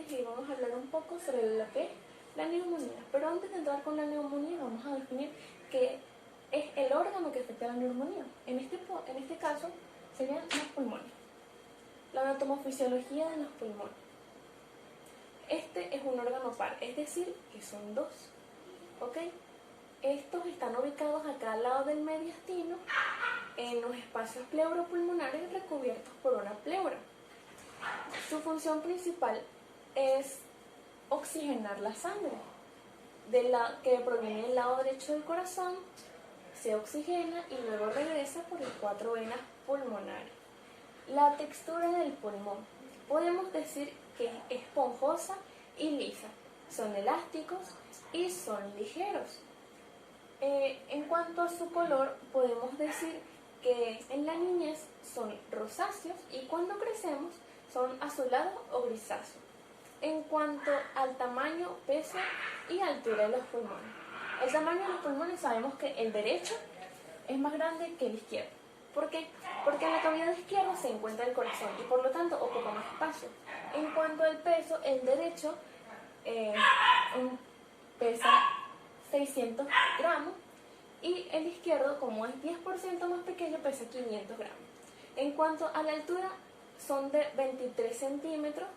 pulmones y vamos a hablar un poco sobre lo que es la neumonía. Pero antes de entrar con la neumonía vamos a definir qué es el órgano que afecta a la neumonía. En este caso serían los pulmones. La anatomofisiología de los pulmones. Este es un órgano par, es decir, que son dos. ¿Ok? Estos están ubicados acá al lado del mediastino, en los espacios pleuropulmonares recubiertos por una pleura. Su función principal es oxigenar la sangre que proviene del lado derecho del corazón, se oxigena y luego regresa por las 4 venas pulmonares. La textura del pulmón, podemos decir que es esponjosa y lisa, son elásticos y son ligeros. En cuanto a su color, podemos decir que en la niñez son rosáceos y cuando crecemos son azulados o grisáceos. En cuanto al tamaño, peso y altura de los pulmones. El tamaño de los pulmones sabemos que el derecho es más grande que el izquierdo. ¿Por qué? Porque en la cavidad izquierda se encuentra el corazón y por lo tanto ocupa más espacio. En cuanto al peso, el derecho pesa 600 gramos y el izquierdo, como es 10% más pequeño, pesa 500 gramos. En cuanto a la altura, son de 23 centímetros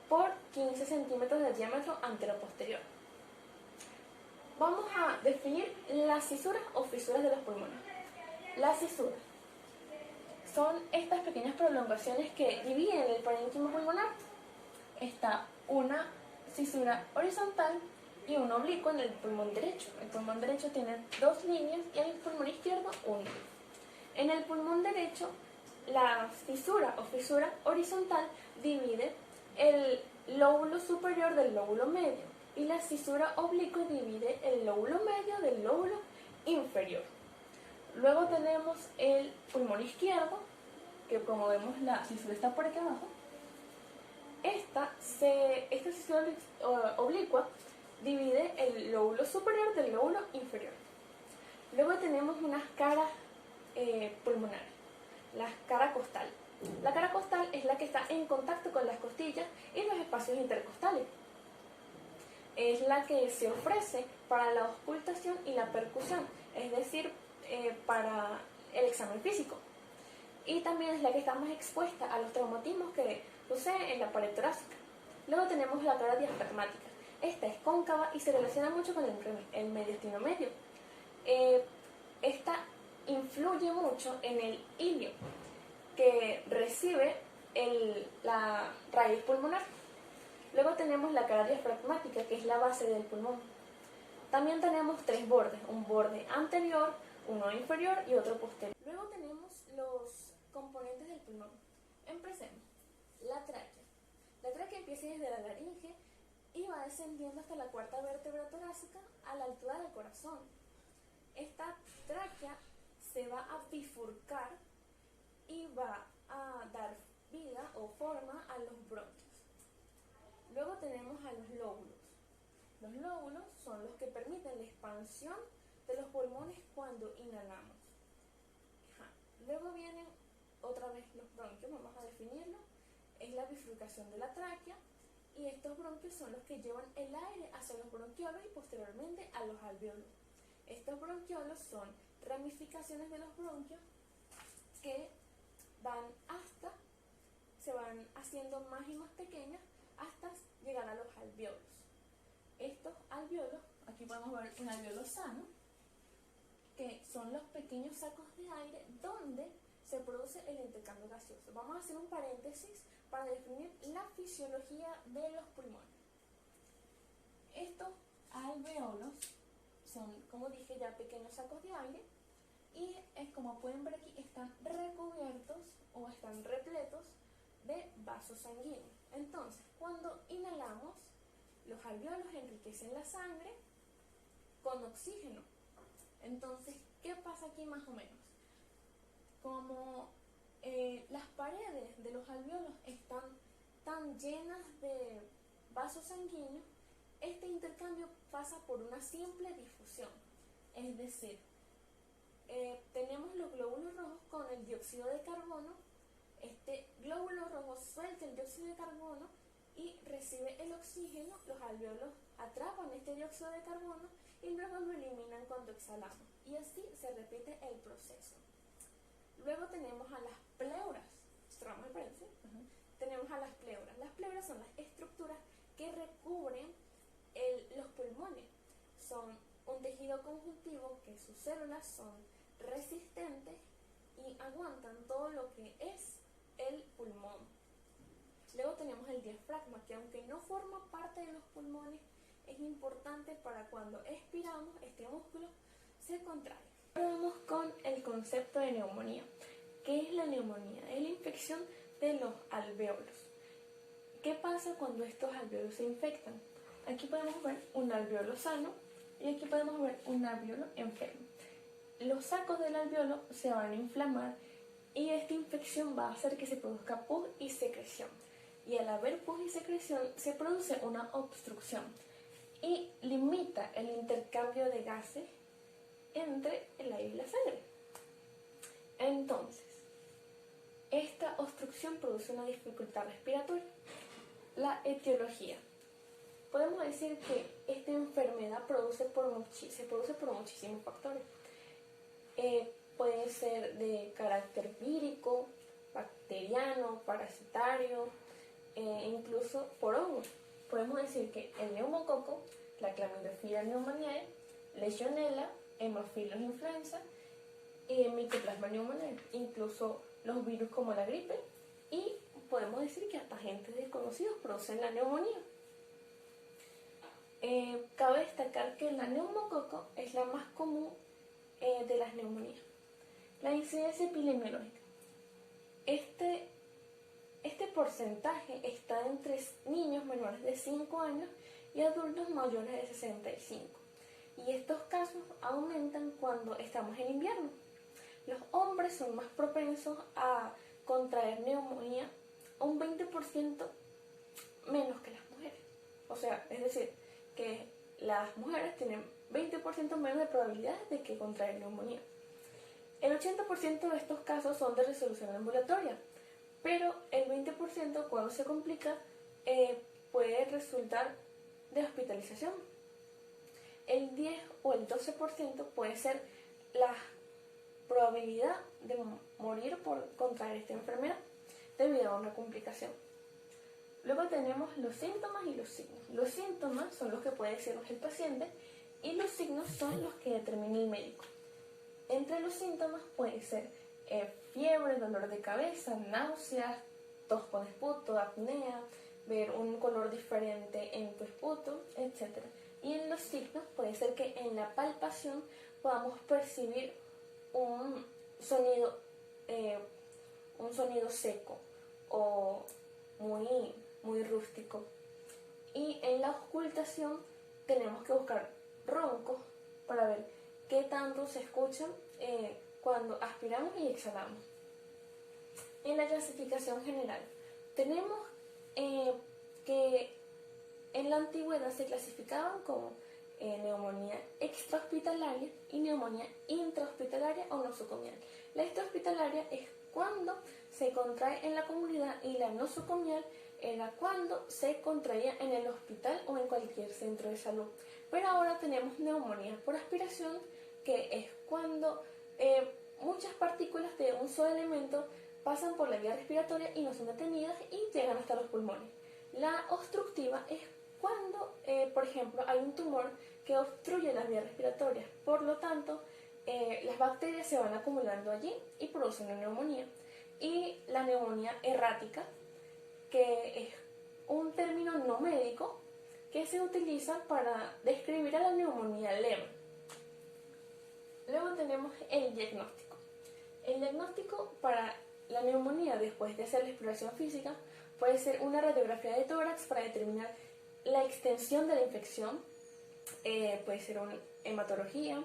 por 15 centímetros de diámetro antero-posterior. Vamos a definir las cisuras o fisuras de los pulmones. Las cisuras son estas pequeñas prolongaciones que dividen el parénquima pulmonar. Está una cisura horizontal y un oblicuo en el pulmón derecho. El pulmón derecho tiene 2 líneas y en el pulmón izquierdo una. En el pulmón derecho, la fisura o fisura horizontal divide el lóbulo superior del lóbulo medio y la cisura oblicua divide el lóbulo medio del lóbulo inferior. Luego tenemos el pulmón izquierdo, que como vemos la cisura está por aquí abajo. Esta cisura oblicua divide el lóbulo superior del lóbulo inferior. Luego tenemos unas caras pulmonares, la cara costal. La cara costal es la que está en contacto con las costillas y los espacios intercostales. Es la que se ofrece para la auscultación y la percusión, es decir, para el examen físico. Y también es la que está más expuesta a los traumatismos que suceden en la pared torácica. Luego tenemos la cara diafragmática. Esta es cóncava y se relaciona mucho con el mediastino medio. Esta influye mucho en el ilio que recibe la raíz pulmonar. Luego tenemos la cara diafragmática, que es la base del pulmón. También tenemos 3 bordes, un borde anterior, uno inferior y otro posterior. Luego tenemos los componentes del pulmón. Empecemos. La tráquea. La tráquea empieza desde la laringe y va descendiendo hasta la 4ª vértebra torácica a la altura del corazón. Esta tráquea se va a bifurcar y va a dar vida o forma a los bronquios. Luego tenemos a los lóbulos. Los lóbulos son los que permiten la expansión de los pulmones cuando inhalamos. Luego vienen otra vez los bronquios, vamos a definirlo. Es la bifurcación de la tráquea y estos bronquios son los que llevan el aire hacia los bronquiolos y posteriormente a los alvéolos. Estos bronquiolos son ramificaciones de los bronquios que se van haciendo más y más pequeñas hasta llegar a los alvéolos. Estos alvéolos, aquí podemos ver un alvéolo sano, que son los pequeños sacos de aire donde se produce el intercambio gaseoso. Vamos a hacer un paréntesis para definir la fisiología de los pulmones. Estos alvéolos son, como dije ya, pequeños sacos de aire y como pueden ver aquí, están recubiertos o están repletos de vasos sanguíneos. Entonces, cuando inhalamos, los alvéolos enriquecen la sangre con oxígeno. Entonces, ¿qué pasa aquí más o menos? Como las paredes de los alvéolos están tan llenas de vasos sanguíneos, este intercambio pasa por una simple difusión. Es decir, tenemos los glóbulos rojos con el dióxido de carbono. Este glóbulo rojo suelta el dióxido de carbono y recibe el oxígeno, los alvéolos atrapan este dióxido de carbono y luego lo eliminan cuando exhalamos. Y así se repite el proceso. Luego tenemos a las pleuras. Cerramos el paréntesis. Tenemos a las pleuras. Las pleuras son las estructuras que recubren los pulmones. Son un tejido conjuntivo que sus células son resistentes y aguantan todo lo que es el pulmón. Luego tenemos el diafragma, que aunque no forma parte de los pulmones, es importante para cuando expiramos, este músculo se contrae. Ahora vamos con el concepto de neumonía. ¿Qué es la neumonía? Es la infección de los alvéolos. ¿Qué pasa cuando estos alvéolos se infectan? Aquí podemos ver un alvéolo sano y aquí podemos ver un alvéolo enfermo. Los sacos del alvéolo se van a inflamar y esta infección va a hacer que se produzca pus y secreción. Y al haber pus y secreción se produce una obstrucción y limita el intercambio de gases entre el aire y la sangre. Entonces, esta obstrucción produce una dificultad respiratoria. La etiología. Podemos decir que esta enfermedad se produce por muchísimos factores. Puede ser de carácter vírico, bacteriano, parasitario, incluso por hongos. Podemos decir que el neumococo, la Chlamydophila pneumoniae, Legionella, Haemophilus influenza y Mycoplasma pneumoniae, incluso los virus como la gripe, y podemos decir que hasta agentes desconocidos producen la neumonía. Cabe destacar que la neumococo es la más común de las neumonías. La incidencia epidemiológica. Este porcentaje está entre niños menores de 5 años y adultos mayores de 65. Y estos casos aumentan cuando estamos en invierno. Los hombres son más propensos a contraer neumonía un 20% menos que las mujeres. O sea, es decir, que las mujeres tienen 20% menos de probabilidades de que contraer neumonía. El 80% de estos casos son de resolución ambulatoria, pero el 20% cuando se complica puede resultar de hospitalización. El 10 o el 12% puede ser la probabilidad de morir por contraer esta enfermedad debido a una complicación. Luego tenemos los síntomas y los signos. Los síntomas son los que puede decirnos el paciente y los signos son los que determina el médico. Entre los síntomas puede ser fiebre, dolor de cabeza, náuseas, tos con esputo, apnea, ver un color diferente en tu esputo, etc. Y en los signos puede ser que en la palpación podamos percibir un sonido seco o muy rústico. Y en la auscultación tenemos que buscar roncos para ver qué tanto se escuchan cuando aspiramos y exhalamos. En la clasificación general tenemos que en la antigüedad se clasificaban como neumonía extrahospitalaria y neumonía intrahospitalaria o nosocomial. La extrahospitalaria es cuando se contrae en la comunidad y la nosocomial era cuando se contraía en el hospital o en cualquier centro de salud. Pero ahora tenemos neumonía por aspiración, que es cuando muchas partículas de un solo elemento pasan por la vía respiratoria y no son detenidas y llegan hasta los pulmones. La obstructiva es cuando, por ejemplo, hay un tumor que obstruye las vías respiratorias. Por lo tanto, las bacterias se van acumulando allí y producen una neumonía. Y la neumonía errática, que es un término no médico que se utiliza para describir a la neumonía leve. Luego tenemos el diagnóstico. El diagnóstico para la neumonía después de hacer la exploración física puede ser una radiografía de tórax para determinar la extensión de la infección, puede ser una hematología,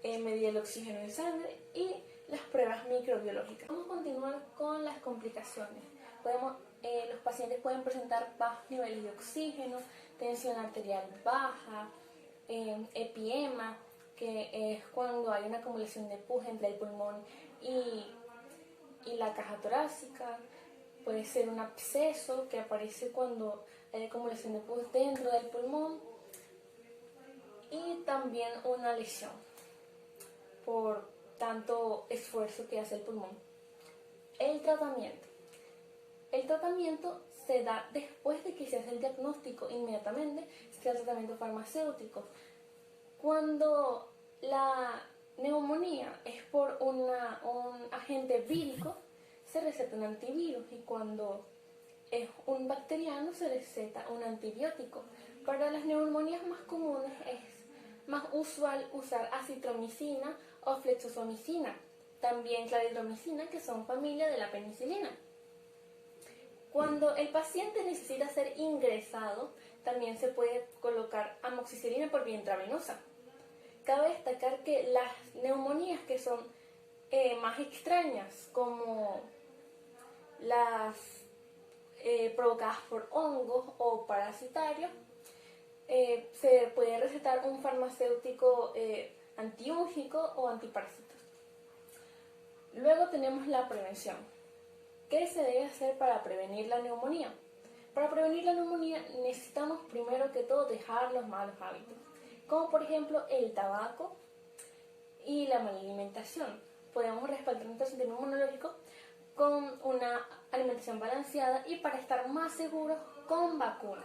medir el oxígeno en sangre y las pruebas microbiológicas. Vamos a continuar con las complicaciones. Los pacientes pueden presentar bajos niveles de oxígeno, tensión arterial baja, epiema, que es cuando hay una acumulación de pus entre el pulmón y la caja torácica, puede ser un absceso que aparece cuando hay acumulación de pus dentro del pulmón, y también una lesión por tanto esfuerzo que hace el pulmón. El tratamiento. El tratamiento se da después de que se hace el diagnóstico, inmediatamente se da el tratamiento farmacéutico. Cuando la neumonía es por un agente vírico, se receta un antivirus, y cuando es un bacteriano se receta un antibiótico. Para las neumonías más comunes es más usual usar acitromicina o flexosomicina, también claridromicina, que son familia de la penicilina. Cuando el paciente necesita ser ingresado, también se puede colocar amoxicilina por vía intravenosa. Cabe destacar que las neumonías que son más extrañas, como las provocadas por hongos o parasitarios, se puede recetar un farmacéutico antiúngico o antiparásito. Luego tenemos la prevención. ¿Qué se debe hacer para prevenir la neumonía? Para prevenir la neumonía necesitamos primero que todo dejar los malos hábitos, como por ejemplo el tabaco y la mala alimentación. Podemos respaldar nuestro sistema inmunológico con una alimentación balanceada, y para estar más seguros, con vacunas.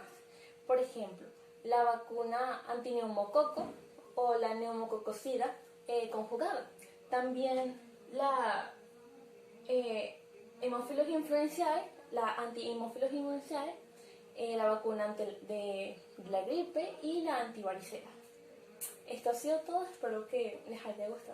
Por ejemplo, la vacuna antineumococo o la neumocococida conjugada. También la Haemophilus influenzae, la anti-Haemophilus influenzae, la vacuna de la gripe y la antivaricela. Esto ha sido todo, espero que les haya gustado.